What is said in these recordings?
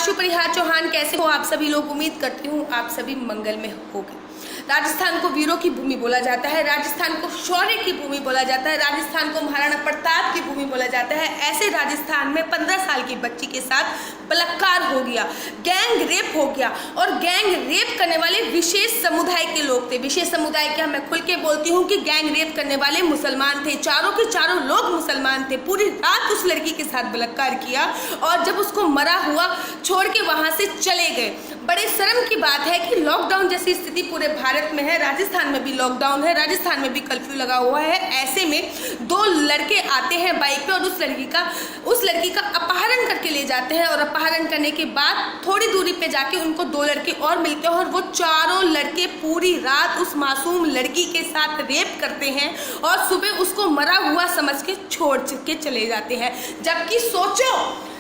आशु परिहार चौहान, कैसे हो आप सभी लोग? उम्मीद करती हूँ आप सभी मंगल में होगे। राजस्थान को वीरों की भूमि बोला जाता है, राजस्थान को शौर्य की भूमि बोला जाता है, राजस्थान को महाराणा प्रताप की भूमि बोला जाता है। ऐसे राजस्थान में 15 साल की बच्ची के साथ बलात्कार हो गया, गैंग रेप हो गया, और गैंग रेप करने वाले विशेष समुदाय के लोग थे। विशेष समुदाय क्या, मैं खुल के बोलती हूँ कि गैंग रेप करने वाले मुसलमान थे। चारों के चारों लोग मुसलमान थे। पूरी रात उस लड़की के साथ बलात्कार किया और जब उसको मरा हुआ छोड़ के वहां से चले गए। बड़े शर्म की बात है कि लॉकडाउन जैसी स्थिति पूरे भारत में है, राजस्थान में भी लॉकडाउन है, राजस्थान में भी कर्फ्यू लगा हुआ है। ऐसे में दो लड़के आते हैं बाइक पे और उस लड़की का अपहरण करके ले जाते हैं, और अपहरण करने के बाद थोड़ी दूरी पे जाके उनको दो लड़के और मिलते हैं और वो चारों लड़के पूरी रात उस मासूम लड़की के साथ रेप करते हैं और सुबह उसको मरा हुआ समझ के छोड़ के चले जाते हैं। जबकि सोचो,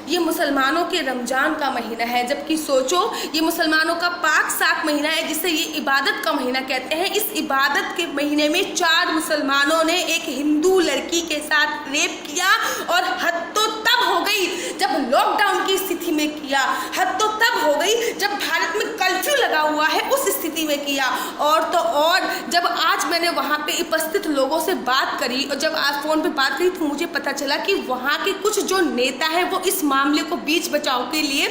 ये मुसलमानों के रमजान का महीना है, जबकि सोचो ये मुसलमानों का पाक साक महीना है, जिसे ये इबादत का महीना कहते हैं। इस इबादत के महीने में 4 मुसलमानों ने एक हिंदू लड़की के साथ रेप किया, और हद तो तब हो गई जब लॉकडाउन की स्थिति में किया, हद तो तब हो गई जब भारत में कर्फ्यू लगा हुआ है उस स्थिति में किया। और तो और जब आज मैंने वहाँ पे उपस्थित लोगों से बात करी और जब आज फ़ोन पे बात करी तो मुझे पता चला कि वहाँ के कुछ जो नेता हैं वो इस मामले को बीच बचाव के लिए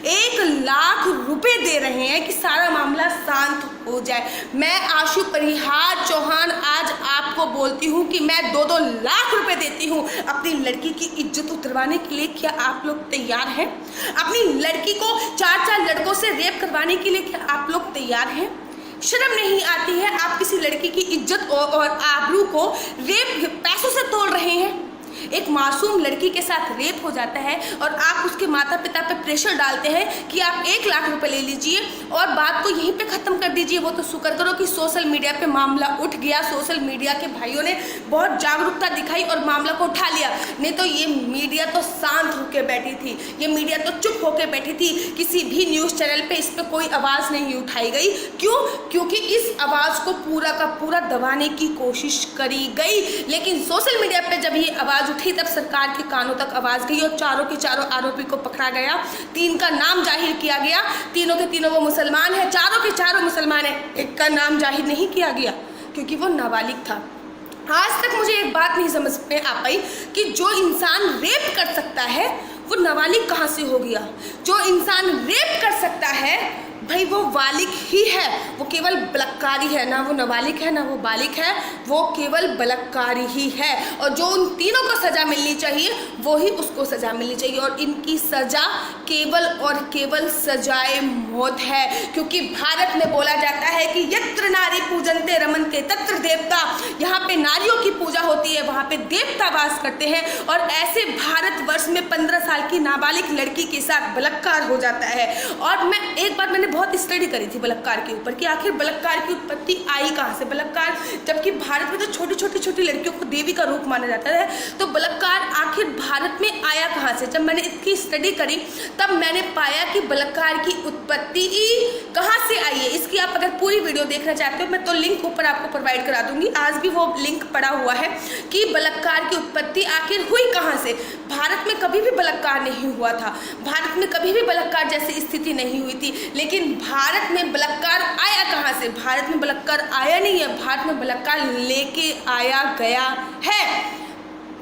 1 लाख रुपए दे रहे हैं कि सारा मामला शांत हो जाए। मैं आशु परिहार चौहान आज आपको बोलती हूँ कि मैं 2-2 लाख रुपए देती हूँ अपनी लड़की की इज्जत उतरवाने के लिए। क्या आप लोग तैयार हैं? अपनी लड़की को 4-4 लड़कों से रेप करवाने के लिए क्या आप लोग तैयार हैं? शर्म नहीं आती है? आप किसी लड़की की इज्जत और आबरू को रेप पैसों से तोड़ रहे हैं। एक मासूम लड़की के साथ रेप हो जाता है और आप उसके माता पिता पे प्रेशर डालते हैं कि आप 1 लाख रुपए ले लीजिए और बात को यहीं पे ख़त्म कर दीजिए। वो तो शुक्र करो कि सोशल मीडिया पे मामला उठ गया, सोशल मीडिया के भाइयों ने बहुत जागरूकता दिखाई और मामला को उठा लिया। नहीं तो ये मीडिया तो शांत होकर बैठी थी, ये मीडिया तो चुप होकर बैठी थी। किसी भी न्यूज़ चैनल पर इस पर कोई आवाज़ नहीं उठाई गई। क्यों? क्योंकि इस आवाज़ को पूरा का पूरा दबाने की कोशिश करी गई। लेकिन सोशल मीडिया पर जब ये आवाज़ उठी तब सरकार के कानों तक आवाज गई और चारों के चारों आरोपी को पकड़ा गया। 3 का नाम जाहिर किया गया। तीनों के तीनों वो मुसलमान है, चारों के चारों मुसलमान है। एक का नाम जाहिर नहीं किया गया क्योंकि वो नाबालिग था। आज तक मुझे एक बात नहीं समझ में आ पाई कि जो इंसान रेप कर सकता है वो नाबालिग कहाँ से हो गया? जो इंसान रेप कर सकता है भाई वो बालिग ही है, वो केवल बलात्कारी है, ना वो नाबालिग है ना वो बालिग है, वो केवल बलात्कारी ही है। और जो उन तीनों को सज़ा मिलनी चाहिए वो ही उसको सज़ा मिलनी चाहिए, और इनकी सज़ा केवल और केवल सजाए मौत है। क्योंकि भारत में बोला जाता है कि यत्र नारी पूजनते रमनते तत्र देवता, यहाँ पे नारियों की पूजा होती है, वहाँ पे देवता वास करते हैं। और ऐसे भारतवर्ष में 15 साल की नाबालिग लड़की के साथ बलात्कार हो जाता है। और मैंने बहुत स्टडी करी थी बलात्कार के ऊपर कि आखिर बलात्कार की उत्पत्ति आई कहाँ से। बलात्कार, जबकि भारत में तो छोटी लड़कियों को देवी का रूप माना जाता है, तो बलात्कार आखिर भारत में आया कहाँ से? जब मैंने इसकी स्टडी करी तब मैंने पाया कि बलात्कार की उत्पत्ति कहाँ से आई है। इसकी आप अगर पूरी वीडियो देखना चाहते हो मैं तो लिंक ऊपर आपको प्रोवाइड करा दूंगी, आज भी वो लिंक पड़ा हुआ है कि बलात्कार की उत्पत्ति आखिर हुई कहाँ से। भारत में कभी भी बलात्कार नहीं हुआ था, भारत में कभी भी बलात्कार जैसी स्थिति नहीं हुई थी। लेकिन भारत में बलात्कार आया कहाँ से? भारत में बलात्कार आया नहीं है, भारत में बलात्कार लेके आया गया है।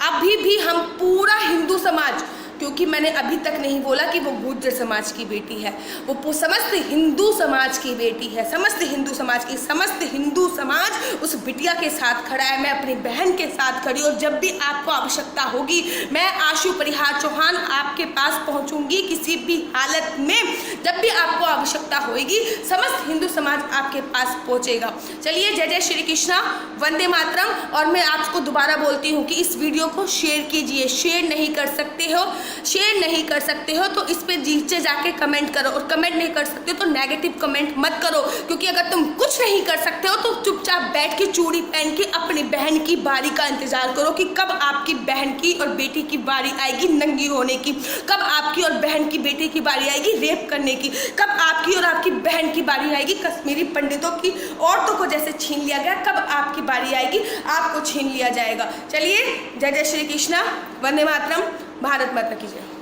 अभी भी हम पूरा हिंदू समाज, क्योंकि मैंने अभी तक नहीं बोला कि वो गुर्जर समाज की बेटी है, वो समस्त हिंदू समाज की बेटी है, समस्त हिंदू समाज उस बिटिया के साथ खड़ा है। मैं अपनी बहन के साथ खड़ी, और जब भी आपको आवश्यकता होगी मैं आशु परिहार चौहान आपके पास पहुंचूंगी किसी भी हालत में। जब भी आपको आवश्यकता होगी समस्त हिंदू समाज आपके पास पहुंचेगा। चलिए, जय जय श्री कृष्णा, वंदे मातरम। और मैं आपको दोबारा बोलती हूँ कि इस वीडियो को शेयर कीजिए। शेयर नहीं कर सकते हो तो इस पे नीचे जाके कमेंट करो, और कमेंट नहीं कर सकते हो तो नेगेटिव कमेंट मत करो। क्योंकि अगर तुम कुछ नहीं कर सकते हो तो चुपचाप बैठ के चूड़ी पहन के अपनी बहन की बारी का इंतजार करो कि कब आपकी बहन की और बेटी की बारी आएगी नंगी होने की, कब आपकी और बहन की बेटी की बारी आएगी रेप करने की, कब आपकी और आपकी बहन की बारी आएगी कश्मीरी पंडितों की औरतों को जैसे छीन लिया गया, कब आपकी बारी आएगी आपको छीन लिया जाएगा। चलिए, जय जय श्री कृष्णा, वंदे मातरम, भारत माता की जय।